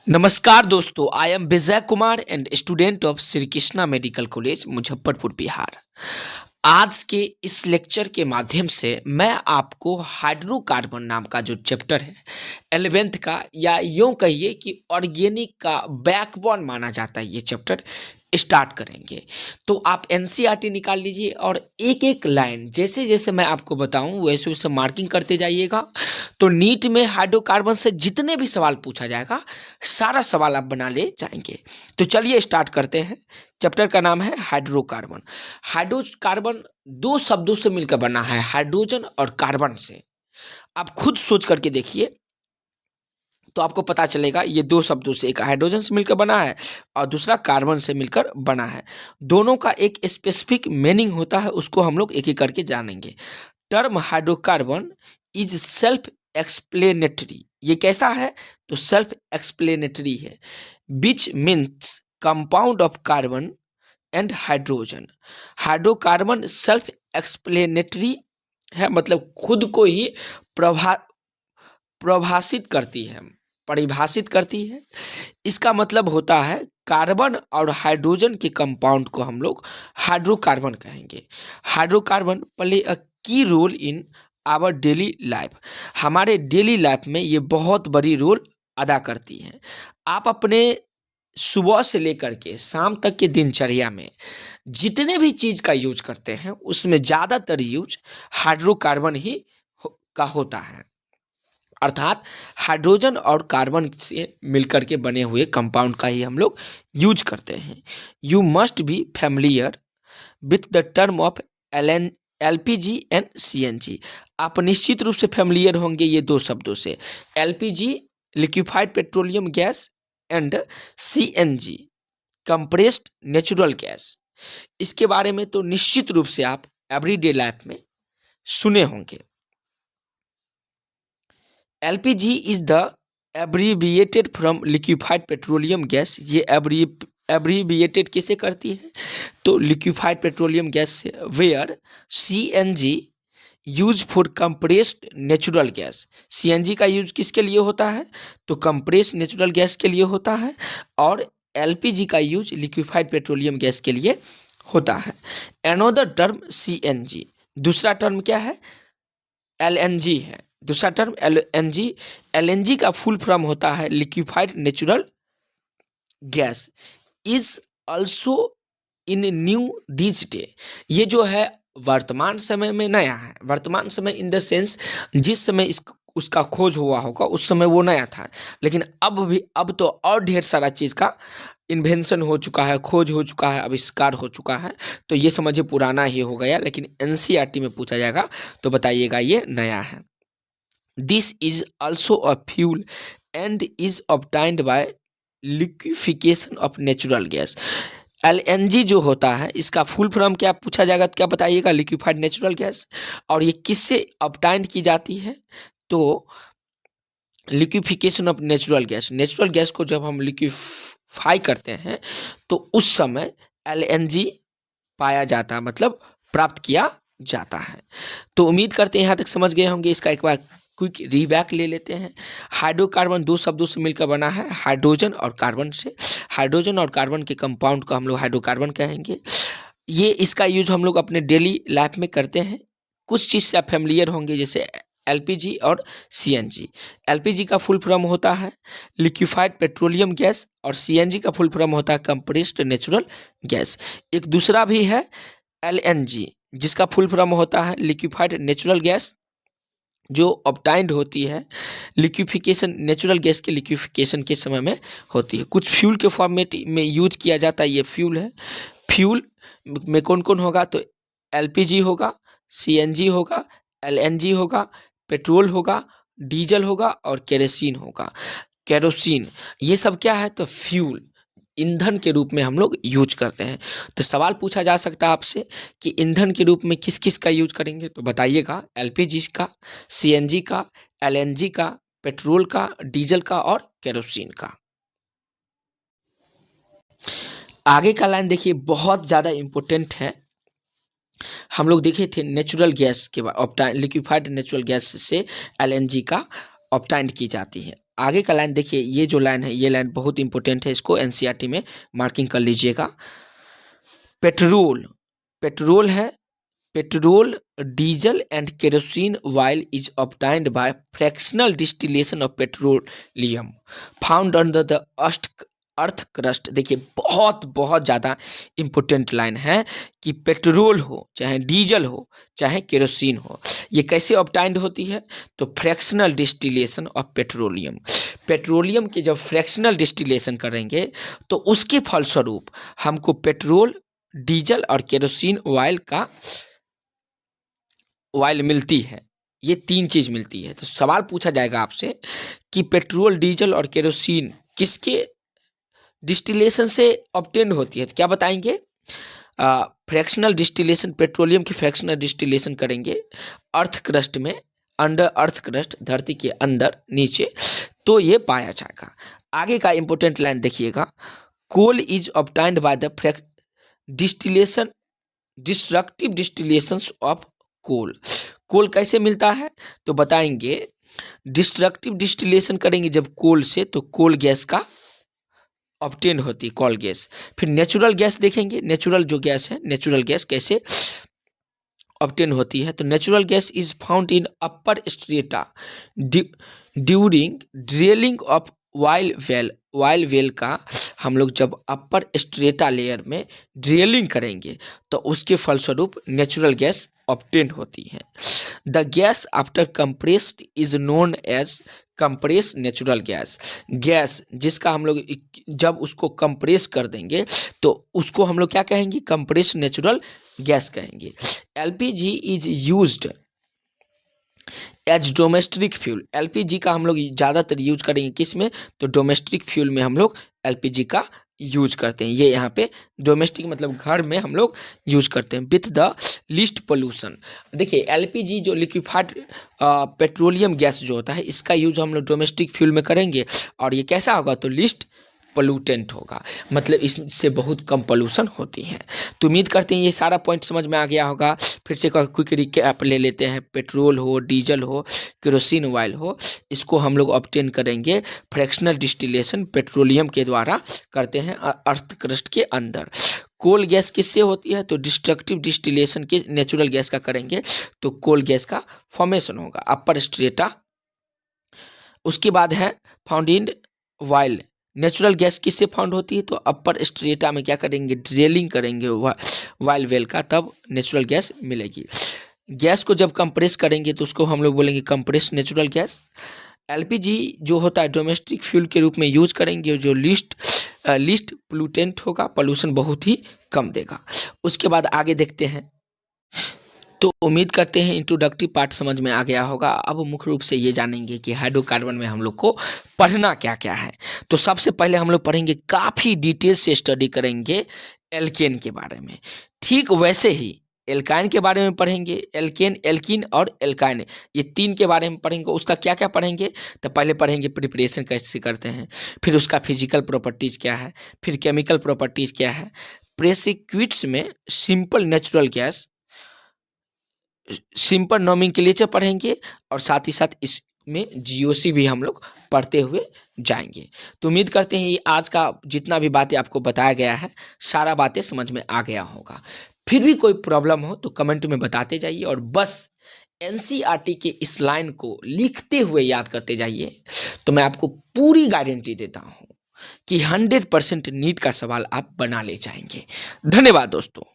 नमस्कार दोस्तों, I am Vijay Kumar and student of Shri Krishna medical college Muzaffarpur Bihar. आज के इस लेक्चर के माध्यम से मैं आपको हाइड्रोकार्बन नाम का जो चैप्टर है 11th का, या यूं कहिए कि ऑर्गेनिक का बैकबोन माना जाता है, ये चैप्टर स्टार्ट करेंगे। तो आप एनसीईआरटी निकाल लीजिए और एक एक लाइन जैसे जैसे मैं आपको बताऊं वैसे वैसे मार्किंग करते जाइएगा। तो नीट में हाइड्रोकार्बन से जितने भी सवाल पूछा जाएगा सारा सवाल आप बना ले जाएंगे। तो चलिए स्टार्ट करते हैं। चैप्टर का नाम है हाइड्रोकार्बन। हाइड्रोकार्बन दो शब्दों से मिलकर बना है, हाइड्रोजन और कार्बन से। आप खुद सोच करके देखिए तो आपको पता चलेगा ये दो शब्दों से, एक हाइड्रोजन से मिलकर बना है और दूसरा कार्बन से मिलकर बना है। दोनों का एक स्पेसिफिक मीनिंग होता है, उसको हम लोग एक एक करके जानेंगे। Term hydrocarbon is self explanatory. ये कैसा है? तो सेल्फ एक्सप्लेनेटरी है। Which means compound of carbon and hydrogen. Hydrocarbon self explanatory है, मतलब खुद को ही प्रभाषित करती है, परिभाषित करती है। इसका मतलब होता है कार्बन और हाइड्रोजन के कंपाउंड को हम लोग हाइड्रोकार्बन कहेंगे। Hydrocarbon play a key role in our daily life. हमारे डेली लाइफ में ये बहुत बड़ी रोल अदा करती है। आप अपने सुबह से लेकर के शाम तक के दिनचर्या में जितने भी चीज का यूज करते हैं उसमें ज़्यादातर यूज हाइड्रोकार्बन ही का होता है। अर्थात हाइड्रोजन और कार्बन से मिलकर के बने हुए कंपाउंड का ही हम लोग यूज करते हैं। You must be familiar with the term of LPG and CNG. आप निश्चित रूप से फैमिलियर होंगे ये दो शब्दों से, LPG liquefied petroleum gas and CNG compressed natural gas. इसके बारे में तो निश्चित रूप से आप एवरीडे लाइफ में सुने होंगे। LPG is the abbreviated from liquefied petroleum gas. ये एब्रीविएटेड किसे करती है? तो लिक्विफाइड पेट्रोलियम गैस से। Where CNG use for compressed natural gas. CNG का यूज किसके लिए होता है? तो कंप्रेस्ड नेचुरल गैस के लिए होता है। और एलपीजी का यूज लिक्विफाइड पेट्रोलियम गैस के लिए होता है। अनदर टर्म सीएनजी, दूसरा टर्म क्या है? एलएनजी है। दूसरा टर्म एलएनजी। एलएनजी का फुल फॉर्म होता है liquefied natural gas. Is also in new this day. ये जो है वर्तमान समय में नया है। वर्तमान समय इन द सेंस जिस समय उसका खोज हुआ होगा उस समय वो नया था, लेकिन अब तो और ढेर सारा चीज़ का इन्वेंशन हो चुका है, खोज हो चुका है, आविष्कार हो चुका है। तो ये समझिए पुराना ही हो गया, लेकिन एनसीईआरटी में पूछा जाएगा तो बताइएगा ये नया है। This is also a fuel and is obtained by liquefaction of natural gas. LNG जो होता है इसका फुल फॉर्म क्या पूछा जाएगा तो क्या बताइएगा? Liquefied natural gas. और ये किससे ऑब्टाइंड की जाती है? तो liquefaction of natural gas. Natural gas को जब हम लिक्विफाई करते हैं तो उस समय एलएनजी पाया जाता है, मतलब प्राप्त किया जाता है। तो उम्मीद करते हैं यहाँ तक समझ गए होंगे। इसका एक बार क्विक रिवैप ले लेते हैं। हाइड्रोकार्बन दो शब्दों से मिलकर बना है, हाइड्रोजन और कार्बन से। हाइड्रोजन और कार्बन के कंपाउंड को हम लोग हाइड्रोकार्बन कहेंगे। ये इसका यूज हम लोग अपने डेली लाइफ में करते हैं। कुछ चीज़ से आप फैमिलियर होंगे, जैसे एलपीजी और सीएनजी। एलपीजी का फुल फॉर्म होता है लिक्विफाइड पेट्रोलियम गैस और सीएनजी का फुल फॉर्म होता है कंप्रेस्ड नेचुरल गैस। एक दूसरा भी है एलएनजी, जिसका फुल फॉर्म होता है लिक्विफाइड नेचुरल गैस, जो ऑब्टाइंड होती है लिक्विफिकेशन, नेचुरल गैस के लिक्विफिकेशन के समय में होती है। कुछ फ्यूल के फॉर्मेट में यूज किया जाता है। ये फ्यूल है। फ्यूल में कौन कौन होगा? तो एलपीजी होगा, सीएनजी होगा, एलएनजी होगा, पेट्रोल होगा, डीजल होगा और केरोसिन होगा। केरोसिन ये सब क्या है? तो फ्यूल, ईंधन के रूप में हम लोग यूज करते हैं। तो सवाल पूछा जा सकता है आपसे कि ईंधन के रूप में किस किस का यूज करेंगे, तो बताइएगा एलपीजी का, सीएनजी का, एलएनजी का, पेट्रोल का, डीजल का और केरोसिन का। आगे का लाइन देखिए, बहुत ज़्यादा इंपॉर्टेंट है। हम लोग देखे थे नेचुरल गैस के बाद लिक्विफाइड नेचुरल गैस से एलएनजी का ऑब्टाइंड की जाती है। आगे का लाइन देखिए, ये जो लाइन है ये लाइन बहुत इंपॉर्टेंट है, इसको एनसीईआरटी में मार्किंग कर लीजिएगा। पेट्रोल, पेट्रोल है, petrol, diesel and kerosene oil is obtained by fractional distillation of petroleum found under the earth crust. देखिए बहुत बहुत ज़्यादा इंपॉर्टेंट लाइन है कि पेट्रोल हो चाहे डीजल हो चाहे केरोसिन हो, ये कैसे ऑब्टाइंड होती है? तो fractional distillation of petroleum, petroleum के जब फ्रैक्शनल डिस्टिलेशन करेंगे तो उसके फलस्वरूप हमको पेट्रोल, डीजल और केरोसिन ऑयल मिलती है। ये तीन चीज़ मिलती है। तो सवाल पूछा जाएगा आपसे कि पेट्रोल, डीजल और केरोसिन किसके डिस्टिलेशन से ऑब्टेन होती है, तो क्या बताएंगे? फ्रैक्शनल डिस्टिलेशन, पेट्रोलियम की फ्रैक्शनल डिस्टिलेशन करेंगे अर्थ क्रस्ट में, अंडर अर्थ क्रस्ट, धरती के अंदर नीचे, तो ये पाया जाएगा। आगे का इंपॉर्टेंट लाइन देखिएगा, coal is obtained by the distillation, destructive distillations of coal. Coal कैसे मिलता है? तो बताएंगे डिस्ट्रक्टिव डिस्टिलेशन करेंगे जब कोल से, तो कोल गैस का ऑब्टेन होती है, कोल गैस। फिर नेचुरल गैस देखेंगे, नेचुरल जो गैस है, नेचुरल गैस कैसे ऑब्टेन होती है? तो natural gas is found in upper strata during drilling of while well. While well का हम लोग जब अपर स्ट्रेटा लेयर में ड्रिलिंग करेंगे तो उसके फलस्वरूप नेचुरल गैस ऑब्टेन होती है। The gas after compressed is known as compress natural gas. Gas जिसका हम लोग जब उसको कंप्रेस कर देंगे तो उसको हम लोग क्या कहेंगे? कंप्रेस नेचुरल गैस कहेंगे। LPG is used as domestic fuel. LPG का हम लोग ज़्यादातर यूज करेंगे किस में? तो डोमेस्टिक फ्यूल में हम लोग एलपीजी का यूज करते हैं। ये यहाँ पे डोमेस्टिक मतलब घर में हम लोग यूज करते हैं। With the least pollution. देखिए एलपीजी जो लिक्विफाइड पेट्रोलियम गैस जो होता है, इसका यूज हम लोग डोमेस्टिक फ्यूल में करेंगे और ये कैसा होगा? तो लीस्ट पोल्यूटेंट होगा, मतलब इससे बहुत कम पोल्यूशन होती है। तो उम्मीद करते हैं ये सारा पॉइंट समझ में आ गया होगा। फिर से क्विक रिकैप ले लेते हैं। पेट्रोल हो, डीजल हो, केरोसिन ऑयल हो, इसको हम लोग ऑब्टेन करेंगे फ्रैक्शनल डिस्टिलेशन पेट्रोलियम के द्वारा करते हैं अर्थ क्रस्ट के अंदर। कोल गैस किससे होती है? तो डिस्ट्रक्टिव डिस्टिलेशन के नेचुरल गैस का करेंगे तो कोल गैस का फॉर्मेशन होगा अपर स्ट्रेटा। उसके बाद है found in while. Natural gas किससे फाउंड होती है? तो अपर स्ट्रेटा में क्या करेंगे? ड्रिलिंग करेंगे वाइल वेल का, तब नेचुरल गैस मिलेगी। गैस को जब कंप्रेस करेंगे तो उसको हम लोग बोलेंगे कंप्रेस नेचुरल गैस। एलपीजी जो होता है डोमेस्टिक फ्यूल के रूप में यूज करेंगे, जो लीस्ट पोल्यूटेंट होगा, पोल्यूशन बहुत ही कम देगा। उसके बाद आगे देखते हैं। तो उम्मीद करते हैं इंट्रोडक्टिव पार्ट समझ में आ गया होगा। अब मुख्य रूप से ये जानेंगे कि हाइड्रोकार्बन में हम लोग को पढ़ना क्या क्या है। तो सबसे पहले हम लोग पढ़ेंगे, काफ़ी डिटेल से स्टडी करेंगे एल्केन के बारे में। ठीक वैसे ही एल्काइन के बारे में पढ़ेंगे, एल्केन, एल्कीन और एल्काइन, ये तीन के बारे में पढ़ेंगे। उसका क्या क्या पढ़ेंगे? तो पहले पढ़ेंगे प्रिपरेशन कैसे करते हैं, फिर उसका फिजिकल प्रॉपर्टीज़ क्या है, फिर केमिकल प्रॉपर्टीज़ क्या है, प्रेसिक्यूट्स में simple natural gas, simple nomenclature पढ़ेंगे और साथ ही साथ इसमें जीओसी भी हम लोग पढ़ते हुए जाएंगे। तो उम्मीद करते हैं ये आज का जितना भी बातें आपको बताया गया है, सारा बातें समझ में आ गया होगा। फिर भी कोई प्रॉब्लम हो तो कमेंट में बताते जाइए और बस एनसीईआरटी के इस लाइन को लिखते हुए याद करते जाइए, तो मैं आपको पूरी गारंटी देता हूँ कि 100% नीट का सवाल आप बना ले जाएंगे। धन्यवाद दोस्तों।